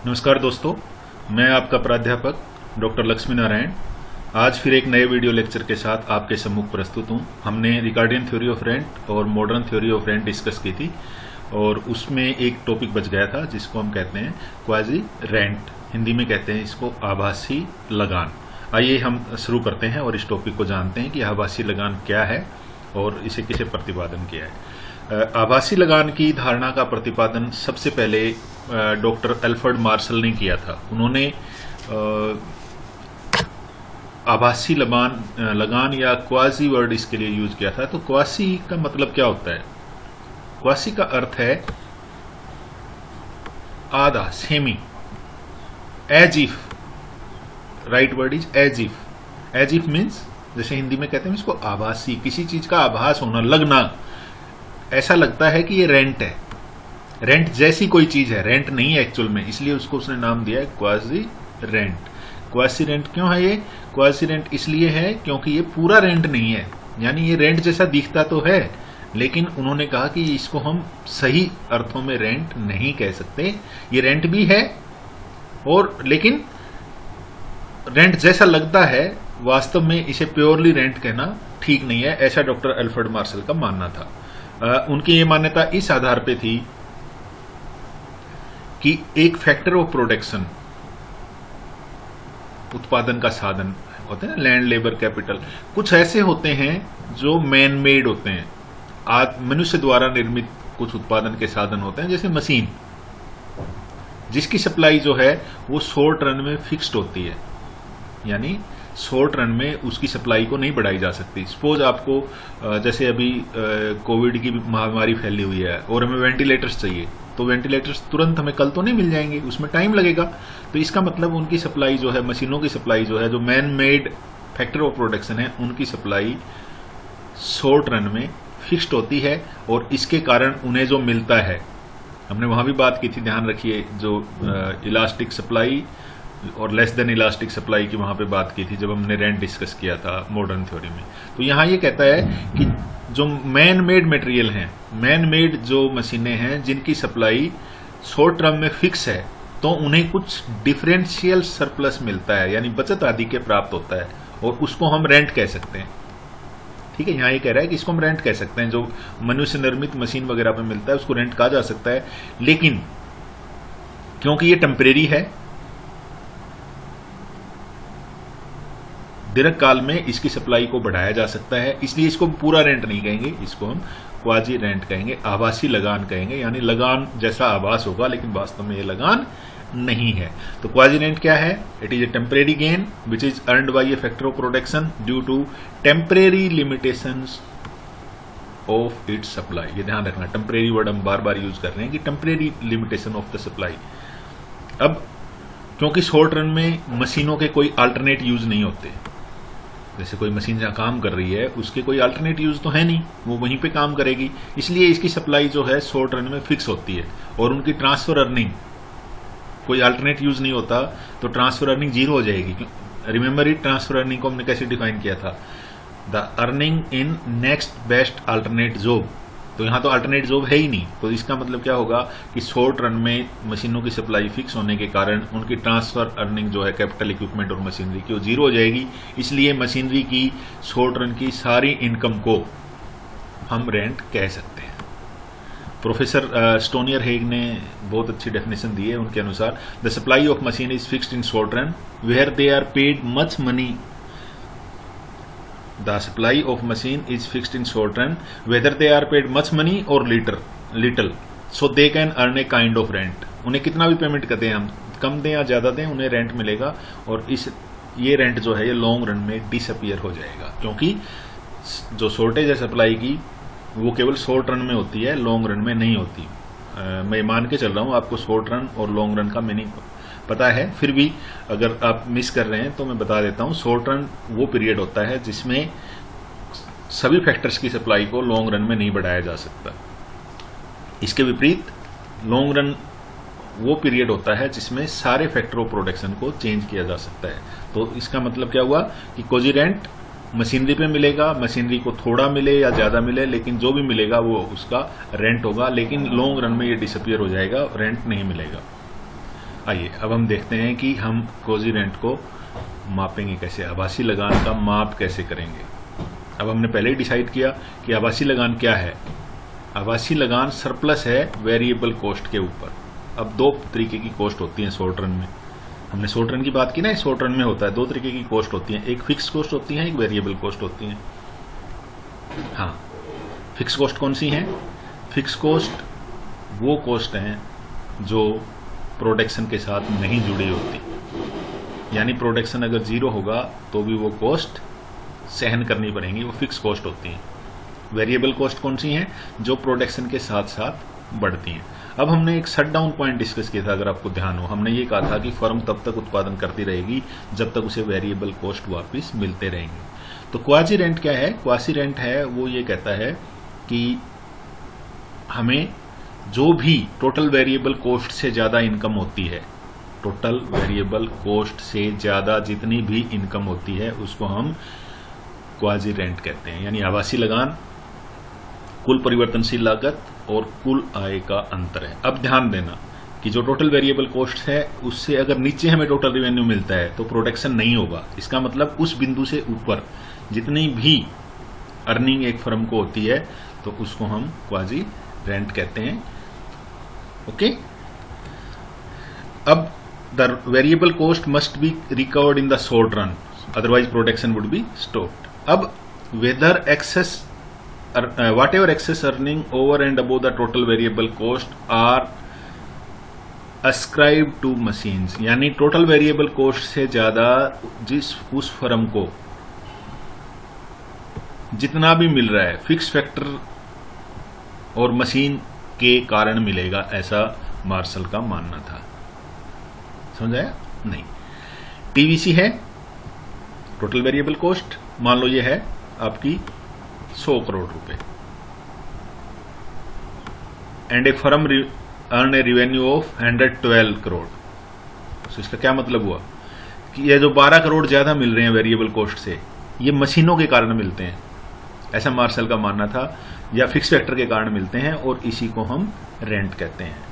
नमस्कार दोस्तों, मैं आपका प्राध्यापक डॉक्टर लक्ष्मी नारायण आज फिर एक नए वीडियो लेक्चर के साथ आपके सम्मुख प्रस्तुत हूं। हमने रिकार्डियन थ्योरी ऑफ रेंट और modern theory of rent discuss की थी और उसमें एक टॉपिक बच गया था जिसको हम कहते हैं क्वाजी रेंट, हिंदी में कहते हैं इसको आभासी लगान। आइए हम शुरू करते हैं और इस टॉपिक को जानते हैं कि आभासी लगान क्या है और इसे किसे प्रतिपादन किया है। आभासी लगान की धारणा का प्रतिपादन सबसे पहले डॉक्टर एल्फ्रेड मार्शल ने किया था। उन्होंने आभासी लगान या क्वासी वर्ड इसके लिए यूज किया था। तो क्वासी का मतलब क्या होता है? क्वासी का अर्थ है आधा, semi, as if. Right word is as if. As if means जैसे हिंदी में कहते हैं इसको आभासी, किसी चीज का आभास होना, लगना, ऐसा लगता है कि ये रेंट है, रेंट जैसी कोई चीज है, रेंट नहीं है एक्चुअल में, इसलिए उसको उसने नाम दिया है क्वासी रेंट। क्वासी रेंट क्यों है ये? क्वासी रेंट इसलिए है क्योंकि ये पूरा रेंट नहीं है, यानी ये रेंट जैसा दिखता तो है, लेकिन उन्होंने कहा कि इसको हम सही अर्थों में रेंट नहीं कह सकते। ये रेंट भी है और लेकिन रेंट जैसा लगता है, वास्तव में इसे प्योरली रेंट कहना ठीक नहीं है, ऐसा डॉक्टर एल्फ्रेड मार्शल का मानना था। उनकी ये मान्यता इस आधार पे थी कि एक फैक्टर ऑफ प्रोडक्शन, उत्पादन का साधन होते हैं ना, लैंड, लेबर, कैपिटल, कुछ ऐसे होते हैं जो मैन मेड होते हैं, मनुष्य द्वारा निर्मित कुछ उत्पादन के साधन होते हैं, जैसे मशीन, जिसकी सप्लाई जो है वो शॉर्ट रन में फिक्स्ड होती है, यानी शॉर्ट रन में उसकी सप्लाई को नहीं बढ़ाई जा सकती। सपोज आपको जैसे अभी कोविड की महामारी फैली हुई है और हमें वेंटिलेटर्स चाहिए, तो वेंटिलेटर्स तुरंत हमें कल तो नहीं मिल जाएंगे, उसमें टाइम लगेगा। तो इसका मतलब उनकी सप्लाई जो है, मशीनों की सप्लाई जो है, जो man made factor of production है, उनकी सप्लाई शॉर्ट रन में फिक्स्ड होती है और इसके कारण उन्हें जो मिलता है, हमने वहां भी बात की थी, ध्यान रखिए, जो इलास्टिक सप्लाई और लेस देन इलास्टिक सप्लाई की वहां पे बात की थी जब हमने रेंट डिस्कस किया था मॉडर्न थ्योरी में। तो यहां ये कहता है कि जो मैन मेड मटेरियल हैं, मैन मेड जो मशीनें हैं जिनकी सप्लाई शॉर्ट टर्म में फिक्स है, तो उन्हें कुछ डिफरेंशियल सरप्लस मिलता है, यानी बचत आदि के प्राप्त होता है और उसको हम रेंट कह सकते हैं। ठीक है, यहां ये कह रहा है कि इसको हम रेंट कह सकते हैं। जो मनुष्य निर्मित मशीन वगैरह पे मिलता है उसको रेंट कहा जा सकता है, लेकिन क्योंकि ये टेम्परेरी है, दीर्घ काल में इसकी सप्लाई को बढ़ाया जा सकता है, इसलिए इसको पूरा रेंट नहीं कहेंगे, इसको हम क्वाजी रेंट कहेंगे, आभासी लगान कहेंगे, यानी लगान जैसा आभास होगा लेकिन वास्तव में ये लगान नहीं है। तो क्वाजी रेंट क्या है? It is a temporary gain which is earned by a factor of production due to temporary limitations of its supply. ये ध्यान रखना, टेम्परेरी वर्ड हम बार बार यूज कर रहे हैं कि temporary limitation of the supply. अब क्योंकि शॉर्ट रन में मशीनों के कोई अल्टरनेट यूज नहीं होते, जैसे कोई मशीन जहां काम कर रही है उसके कोई अल्टरनेट यूज तो है नहीं, वो वहीं पे काम करेगी, इसलिए इसकी सप्लाई जो है शॉर्ट रन में फिक्स होती है और उनकी ट्रांसफर अर्निंग, कोई अल्टरनेट यूज नहीं होता तो ट्रांसफर अर्निंग जीरो हो जाएगी। रिमेंबर इट, ट्रांसफर अर्निंग को हमने कैसे डिफाइन किया था? The earning in next best alternate job. तो यहां तो अल्टरनेट जॉब है ही नहीं, तो इसका मतलब क्या होगा कि शॉर्ट रन में मशीनों की सप्लाई फिक्स होने के कारण उनकी ट्रांसफर अर्निंग जो है कैपिटल इक्विपमेंट और मशीनरी की, वो जीरो हो जाएगी। इसलिए मशीनरी की शॉर्ट रन की सारी इनकम को हम रेंट कह सकते हैं। प्रोफेसर स्टोनियर हेग ने बहुत अच्छी डेफिनेशन दी है। उनके अनुसार the supply of machine is fixed in short run where they are paid much money. The supply of machine is fixed in short run, whether they are paid much money or little, so they can earn a kind of rent. उन्हें कितना भी payment करते हैं, हम कम दें या ज्यादा दें, उन्हें रेंट मिलेगा और ये रेंट जो है ये लॉन्ग रन में डिसअपियर हो जाएगा, क्योंकि जो शॉर्टेज है सप्लाई की वो केवल शॉर्ट रन में होती है, लॉन्ग रन में नहीं होती। मैं मान के चल रहा हूं आपको शॉर्ट रन और लॉन्ग रन का मीनिंग पता है, फिर भी अगर आप मिस कर रहे हैं तो मैं बता देता हूं। शॉर्ट रन वो पीरियड होता है जिसमें सभी फैक्टर्स की सप्लाई को लॉन्ग रन में नहीं बढ़ाया जा सकता। इसके विपरीत लॉन्ग रन वो पीरियड होता है जिसमें सारे फैक्टर ऑफ प्रोडक्शन को चेंज किया जा सकता है। तो इसका मतलब क्या हुआ कि क्वाजी रेंट मशीनरी पे मिलेगा, मशीनरी को थोड़ा मिले या ज्यादा मिले, लेकिन जो भी मिलेगा वो उसका रेंट होगा, लेकिन लॉन्ग रन में ये डिसअपियर हो जाएगा, रेंट नहीं मिलेगा। आइए अब हम देखते हैं कि हम क्वाजी रेंट को मापेंगे कैसे, आभासी लगान का माप कैसे करेंगे। अब हमने पहले ही डिसाइड किया कि आभासी लगान क्या है। आभासी लगान सरप्लस है वेरिएबल कॉस्ट के ऊपर। अब दो तरीके की कॉस्ट होती है शॉर्ट रन में, हमने शॉर्ट रन की बात की ना, शॉर्ट रन में होता है दो तरीके की कॉस्ट होती है, एक फिक्स कॉस्ट होती है, एक वेरिएबल कॉस्ट होती है। हाँ, फिक्स कॉस्ट कौन सी है? फिक्स कॉस्ट वो कॉस्ट हैं जो प्रोडक्शन के साथ नहीं जुड़ी होती, यानी प्रोडक्शन अगर जीरो होगा तो भी वो कॉस्ट सहन करनी पड़ेंगी, वो फिक्स कॉस्ट होती हैं। वेरिएबल कॉस्ट कौन सी हैं? जो प्रोडक्शन के साथ साथ बढ़ती हैं। अब हमने एक शट डाउन पॉइंट डिस्कस किया था, अगर आपको ध्यान हो, हमने ये कहा था कि फर्म तब तक उत्पादन करती रहेगी जब तक उसे वेरिएबल कॉस्ट वापस मिलते रहेंगे। तो क्वाजी रेंट क्या है? क्वाजी रेंट है वो ये कहता है कि हमें जो भी टोटल वेरिएबल कॉस्ट से ज्यादा इनकम होती है, टोटल वेरिएबल कॉस्ट से ज्यादा जितनी भी इनकम होती है उसको हम क्वाजी रेंट कहते हैं। यानी आभासी लगान कुल परिवर्तनशील लागत और कुल आय का अंतर है। अब ध्यान देना कि जो टोटल वेरिएबल कॉस्ट है उससे अगर नीचे हमें टोटल रेवेन्यू मिलता है तो प्रोडक्शन नहीं होगा। इसका मतलब उस बिंदु से ऊपर जितनी भी अर्निंग एक फर्म को होती है तो उसको हम क्वाजी रेंट कहते हैं। ओके, अब the variable cost must be recovered in the short run, otherwise production would be stopped. अब whether excess whatever excess earning over and above the total variable cost are ascribed to machines, यानी total variable cost से ज्यादा उस firm को जितना भी मिल रहा है फिक्स फैक्टर और मशीन के कारण मिलेगा, ऐसा मार्शल का मानना था। समझ आया? नहीं। टीवीसी है टोटल वेरिएबल कॉस्ट, मान लो ये है आपकी 100 करोड़ रुपए, and A firm earn a revenue of 112 crore. तो इसका क्या मतलब हुआ कि ये जो 12 करोड़ ज्यादा मिल रहे हैं वेरिएबल कॉस्ट से, ये मशीनों के कारण मिलते हैं, ऐसा मार्शल का मानना था, या फिक्स फैक्टर के कारण मिलते हैं, और इसी को हम रेंट कहते हैं।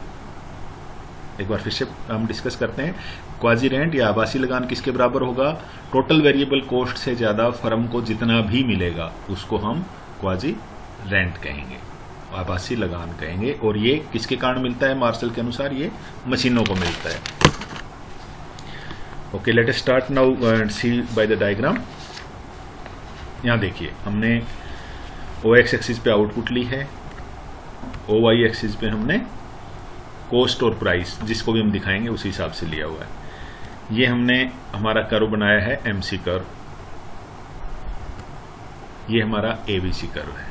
एक बार फिर से हम डिस्कस करते हैं, क्वाजी रेंट या आभासी लगान किसके बराबर होगा? टोटल वेरिएबल कॉस्ट से ज्यादा फर्म को जितना भी मिलेगा उसको हम क्वाजी रेंट कहेंगे, आभासी लगान कहेंगे। और ये किसके कारण मिलता है? मार्शल के अनुसार ये मशीनों को मिलता है। Okay, let us start now and see by the diagram. यहां देखिए, हमने OX एक्सिस पे आउटपुट ली है, OY एक्सिस पे हमने कॉस्ट और प्राइस, जिसको भी हम दिखाएंगे उसी हिसाब से लिया हुआ है। ये हमने हमारा कर्व बनाया है MC कर्व, ये हमारा ABC कर्व है,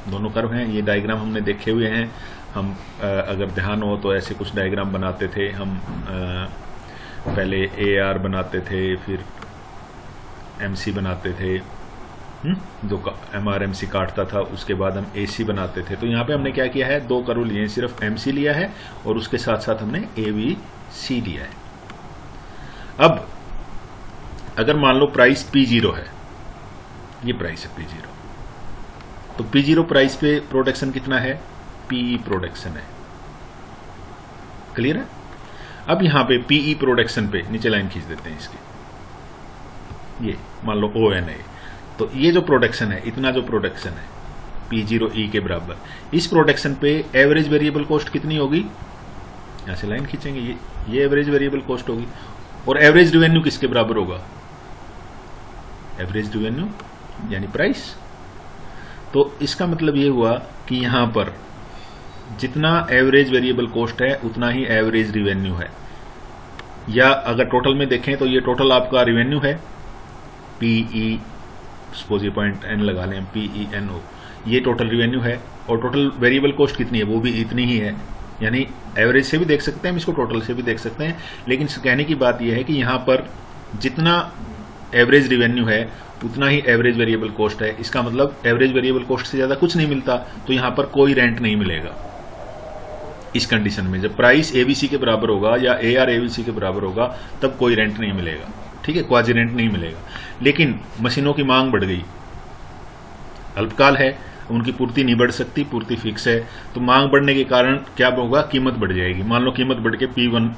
दोनों कर्व हैं। ये डायग्राम हमने देखे हुए हैं, हम अगर ध्यान हो तो ऐसे कुछ डायग्राम बनाते थे हम, पहले AR बनाते थे, फिर MC बनाते थे, जो MRMC काटता था, उसके बाद हम AC बनाते थे। तो यहां पे हमने क्या किया है, दो कर्व लिए, सिर्फ MC लिया है और उसके साथ साथ हमने ABC लिया है। अब अगर मान लो प्राइस P0 है, ये प्राइस है P0, तो P0 प्राइस पे प्रोडक्शन कितना है? PE प्रोडक्शन है। क्लियर है? अब यहां पे PE प्रोडक्शन पे नीचे लाइन खींच देते हैं इसकी, ये मान लो ON है, तो ये जो प्रोडक्शन है, इतना जो प्रोडक्शन है P0E के बराबर, इस प्रोडक्शन पे एवरेज वेरिएबल कॉस्ट कितनी होगी? यहां से लाइन खींचेंगे, ये एवरेज वेरिएबल कॉस्ट होगी। और एवरेज रेवेन्यू किसके बराबर होगा? एवरेज रेवेन्यू यानी प्राइस। तो इसका मतलब ये हुआ कि यहां पर जितना एवरेज वेरिएबल कॉस्ट है उतना ही एवरेज रेवेन्यू है, या अगर टोटल में देखें तो ये टोटल आपका रेवेन्यू है, PE, सपोज ये पॉइंट N लगा लें, PENO, ये टोटल रेवेन्यू है, और टोटल वेरिएबल कॉस्ट कितनी है? वो भी इतनी ही है। यानी एवरेज से भी देख सकते हैं हम इसको, टोटल से भी देख सकते हैं, लेकिन कहने की बात यह है कि यहां पर जितना एवरेज रेवेन्यू है उतना ही एवरेज वेरिएबल कॉस्ट है। इसका मतलब एवरेज वेरिएबल कॉस्ट से ज्यादा कुछ नहीं मिलता, तो यहां पर कोई रेंट नहीं मिलेगा। इस कंडीशन में जब प्राइस ABC के बराबर होगा या AR ABC के बराबर होगा तब कोई रेंट नहीं मिलेगा, ठीक है, क्वाजी रेंट नहीं मिलेगा। लेकिन मशीनों की मांग बढ़ गई, अल्पकाल है, उनकी पूर्ति नहीं बढ़ सकती, पूर्ति फिक्स है, तो मांग बढ़ने के कारण क्या होगा? कीमत बढ़ जाएगी। मान लो कीमत बढ़ के P1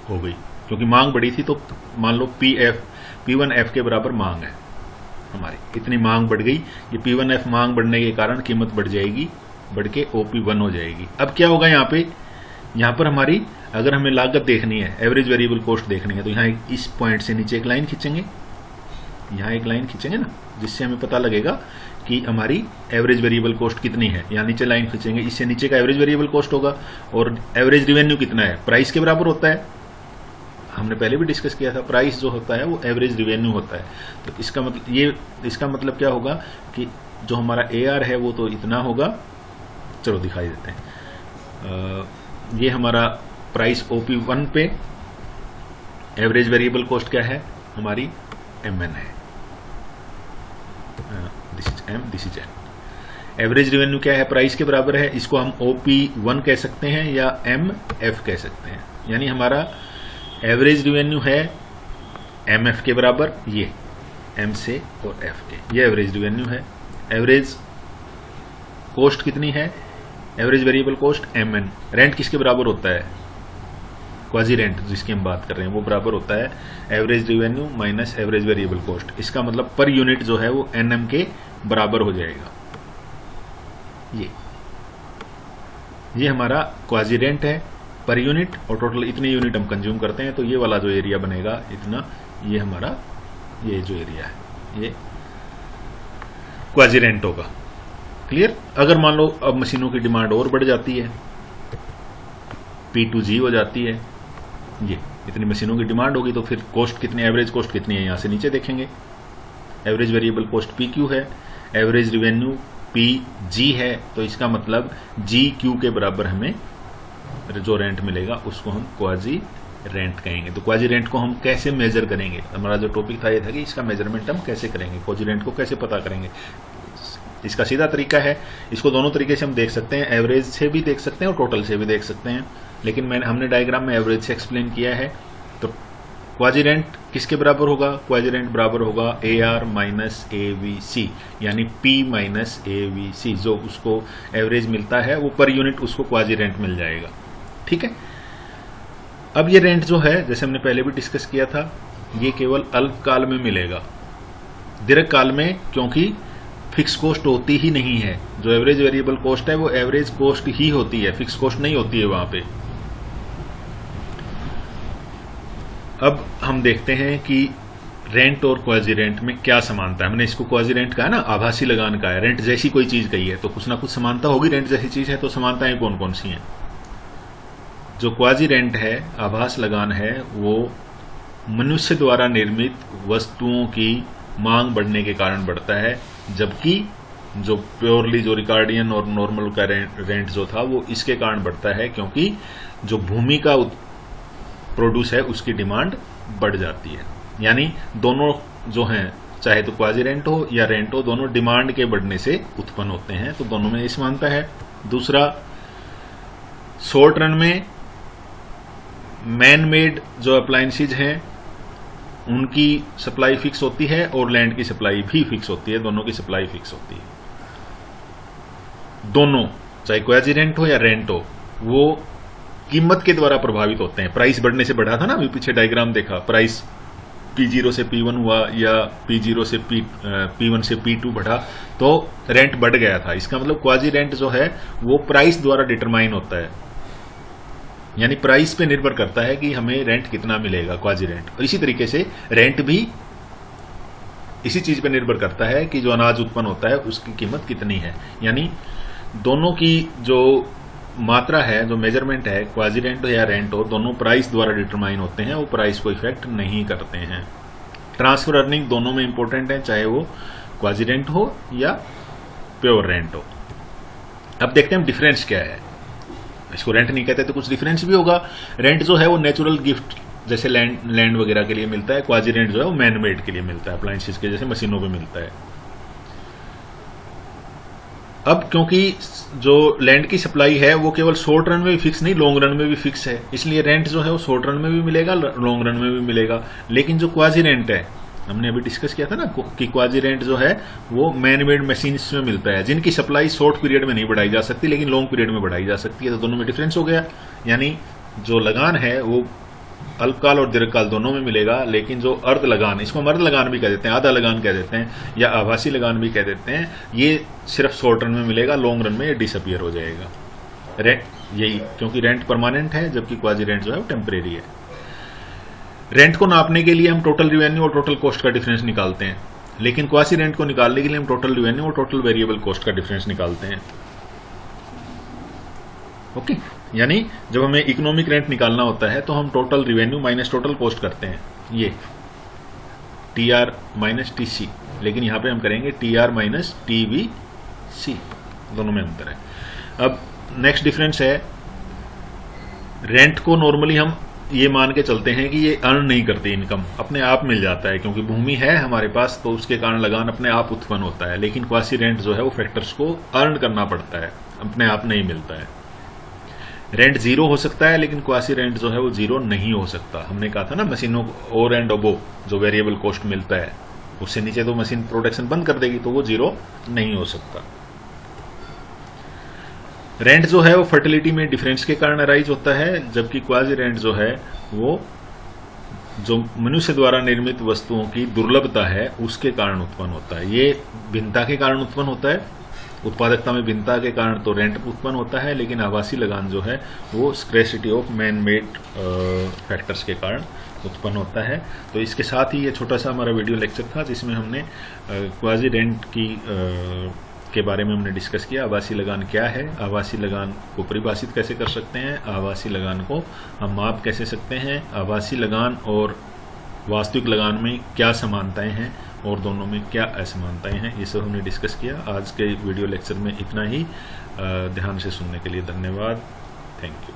हो गई, क्योंकि मांग बढ़ी थी। तो मान लो P1F के बराबर मांग है हमारी, इतनी मांग बढ़ गई। ये P1F मांग बढ़ने के कारण कीमत बढ़ जाएगी, बढ़ के OP1 हो जाएगी। अब क्या होगा यहाँ पर हमारी, अगर हमें लागत देखनी है, एवरेज वेरिएबल कॉस्ट देखनी है, तो यहाँ इस पॉइंट से नीचे एक लाइन खींचेंगे, यहाँ एक लाइन खींचेंगे ना, जिससे हमें पता लगेगा कि हमारी एवरेज वेरिएबल कॉस्ट कितनी है। यहाँ नीचे लाइन खींचेंगे, इससे नीचे का एवरेज वेरिएबल कॉस्ट होगा। और एवरेज रिवेन्यू कितना है, प्राइस के बराबर होता है। हमने पहले भी डिस्कस किया था, प्राइस जो होता है वो एवरेज रिवेन्यू होता है। तो इसका मतलब क्या होगा कि जो हमारा AR है वो तो इतना होगा, चलो दिखाई देते हैं। ये हमारा प्राइस OP1 पे, एवरेज वेरिएबल कॉस्ट क्या है हमारी, MN है, this is M, this is N। Average revenue क्या है, प्राइस के बराबर है, इसको हम OP1 कह सकते हैं या MF कह सकते हैं। यानी हमारा एवरेज रिवेन्यू है MF के बराबर, ये M से और F के, ये एवरेज रिवेन्यू है। एवरेज कॉस्ट कितनी है, average variable cost MN। Rent किसके बराबर होता है, क्वाजी रेंट जिसकी हम बात कर रहे हैं, वो बराबर होता है average revenue minus average variable cost. इसका मतलब पर यूनिट जो है वो NM के बराबर हो जाएगा। ये हमारा क्वाजी रेंट है पर यूनिट, और टोटल इतने यूनिट हम कंज्यूम करते हैं। तो ये वाला जो एरिया बनेगा इतना, ये हमारा ये जो एरिया है ये क्वाजी रेंट होगा। क्लियर। अगर मान लो अब मशीनों की डिमांड और बढ़ जाती है, P2G हो जाती है, ये इतनी मशीनों की डिमांड होगी, तो फिर कॉस्ट कितनी, एवरेज कॉस्ट कितनी है, यहां से नीचे देखेंगे। एवरेज वेरिएबल कॉस्ट PQ है, एवरेज रिवेन्यू PG है, तो इसका मतलब GQ के बराबर हमें जो रेंट मिलेगा उसको हम क्वाजी रेंट कहेंगे। तो क्वाजी रेंट को हम कैसे मेजर करेंगे, हमारा जो टॉपिक था ये था कि इसका मेजरमेंट हम कैसे करेंगे, क्वाजी रेंट को कैसे पता करेंगे। इसका सीधा तरीका है, इसको दोनों तरीके से हम देख सकते हैं, एवरेज से भी देख सकते हैं और टोटल से भी देख सकते हैं, लेकिन हमने डायग्राम में एवरेज से एक्सप्लेन किया है। तो क्वाजी रेंट किसके बराबर होगा, क्वाजी रेंट बराबर होगा AR माइनस AVC, यानी P माइनस AVC। जो उसको एवरेज मिलता है वो पर यूनिट उसको क्वाजी रेंट मिल जाएगा। ठीक है। अब ये रेंट जो है, जैसे हमने पहले भी डिस्कस किया था, ये केवल अल्पकाल में मिलेगा, दीर्घकाल में क्योंकि फिक्स कॉस्ट होती ही नहीं है। जो एवरेज वेरिएबल कॉस्ट है वो एवरेज कॉस्ट ही होती है, फिक्स कॉस्ट नहीं होती है वहां पे। अब हम देखते हैं कि रेंट और क्वाजी रेंट में क्या समानता है। हमने इसको क्वाजी रेंट कहा ना, आभासी लगान का है, रेंट जैसी कोई चीज कही है तो कुछ ना कुछ समानता होगी। रेंट जैसी चीज है तो समानताएं कौन कौन सी हैं। जो क्वाजी रेंट है, आभास लगान है, वो मनुष्य द्वारा निर्मित वस्तुओं की मांग बढ़ने के कारण बढ़ता है, जबकि जो प्योरली जो रिकॉर्डियन और नॉर्मल का रेंट जो था वो इसके कारण बढ़ता है क्योंकि जो भूमि का प्रोड्यूस है उसकी डिमांड बढ़ जाती है। यानी दोनों जो हैं, चाहे तो क्वाजी रेंट हो या रेंट हो, दोनों डिमांड के बढ़ने से उत्पन्न होते हैं। तो दोनों में ये समानता है। दूसरा, शॉर्ट रन में मैन मेड जो अप्लायंसेज हैं उनकी सप्लाई फिक्स होती है और लैंड की सप्लाई भी फिक्स होती है, दोनों की सप्लाई फिक्स होती है। दोनों, चाहे क्वाजी रेंट हो या रेंट हो, वो कीमत के द्वारा प्रभावित होते हैं। प्राइस बढ़ने से बढ़ा था ना, अभी पीछे डायग्राम देखा, प्राइस P0 से P1 हुआ या P0 से P1 से P2 बढ़ा तो रेंट बढ़ गया था। इसका मतलब क्वाजी रेंट जो है वो प्राइस द्वारा डिटरमाइन होता है, यानी प्राइस पे निर्भर करता है कि हमें रेंट कितना मिलेगा, क्वाजी रेंट। और इसी तरीके से रेंट भी इसी चीज पे निर्भर करता है कि जो अनाज उत्पन्न होता है उसकी कीमत कितनी है। यानी दोनों की जो मात्रा है, जो मेजरमेंट है, क्वाजी रेंट हो या रेंट हो, दोनों प्राइस द्वारा डिटरमाइन होते हैं, वो प्राइस को इफेक्ट नहीं करते हैं। ट्रांसफर अर्निंग दोनों में इंपॉर्टेंट है, चाहे वो क्वाजी रेंट हो या प्योर रेंट हो। अब देखते हैं डिफरेंस क्या है। इसको रेंट नहीं कहते तो कुछ डिफरेंस भी होगा। रेंट जो है वो नेचुरल गिफ्ट जैसे लैंड वगैरह के लिए मिलता है, क्वाजी रेंट जो है वो मैन मेड के लिए मिलता है, अप्लायंसेस के जैसे मशीनों पे मिलता है। अब क्योंकि जो लैंड की सप्लाई है वो केवल शॉर्ट रन में भी फिक्स नहीं, लॉन्ग रन में भी फिक्स है, इसलिए रेंट जो है वो शॉर्ट रन में भी मिलेगा, लॉन्ग रन में भी मिलेगा। लेकिन जो क्वाजी रेंट है, हमने अभी डिस्कस किया था ना कि क्वाजी रेंट जो है वो मैन मेड मशीन्स में मिलता है, जिनकी सप्लाई शॉर्ट पीरियड में नहीं बढ़ाई जा सकती लेकिन लॉन्ग पीरियड में बढ़ाई जा सकती है। तो दोनों में डिफरेंस हो गया। यानी जो लगान है वो अल्पकाल और दीर्घकाल दोनों में मिलेगा, लेकिन जो अर्ध लगान, इसको हम अर्ध लगान भी कह देते हैं, आधा लगान कह देते हैं, या आभासी लगान भी कह देते हैं, ये सिर्फ शॉर्ट रन में मिलेगा, लॉन्ग रन में ये डिसअपियर हो जाएगा। रेंट यही, क्योंकि रेंट परमानेंट है जबकि क्वाजी रेंट जो है वो टेम्परेरी है। रेंट को नापने के लिए हम टोटल रिवेन्यू और टोटल कॉस्ट का डिफरेंस निकालते हैं, लेकिन क्वासी रेंट को निकालने के लिए हम टोटल रिवेन्यू और टोटल वेरिएबल कॉस्ट का डिफरेंस निकालते हैं। ओके, यानी जब हमें इकोनॉमिक रेंट निकालना होता है तो हम total revenue minus total cost करते हैं, ये टीआर माइनस टीसी, लेकिन यहां पे हम करेंगे टीआर माइनस टीवीसी, दोनों में अंतर है। अब नेक्स्ट डिफरेंस है, रेंट को नॉर्मली हम ये मान के चलते हैं कि ये अर्न नहीं करती, इनकम अपने आप मिल जाता है, क्योंकि भूमि है हमारे पास तो उसके कारण लगान अपने आप उत्पन्न होता है। लेकिन क्वासी रेंट जो है वो फैक्टर्स को अर्न करना पड़ता है, अपने आप नहीं मिलता है। रेंट जीरो हो सकता है, लेकिन क्वासी रेंट जो है वो जीरो नहीं हो सकता। हमने कहा था ना, मशीनों और एंड अबो जो वेरिएबल कॉस्ट मिलता है उससे नीचे तो मशीन प्रोडक्शन बंद कर देगी, तो वो जीरो नहीं हो सकता। रेंट जो है वो फर्टिलिटी में डिफरेंस के कारण अराइज होता है, जबकि क्वाजी रेंट जो है वो जो मनुष्य द्वारा निर्मित वस्तुओं की दुर्लभता है उसके कारण उत्पन्न होता है। ये भिन्नता के कारण उत्पन्न होता है, उत्पादकता में भिन्नता के कारण तो रेंट उत्पन्न होता है, लेकिन आवासीय लगान जो है वो स्क्रैसिटी ऑफ मैन मेड फैक्टर्स के कारण उत्पन्न होता है। तो इसके साथ ही ये छोटा सा हमारा वीडियो लेक्चर था जिसमें हमने क्वाजी रेंट के बारे में हमने डिस्कस किया। आवासीय लगान क्या है, आवासीय लगान को परिभाषित कैसे कर सकते हैं, आवासीय लगान को हम माप कैसे सकते हैं, आवासीय लगान और वास्तविक लगान में क्या समानताएं हैं और दोनों में क्या असमानताएं हैं, ये सब हमने डिस्कस किया। आज के वीडियो लेक्चर में इतना ही। ध्यान से सुनने के लिए धन्यवाद। Thank you.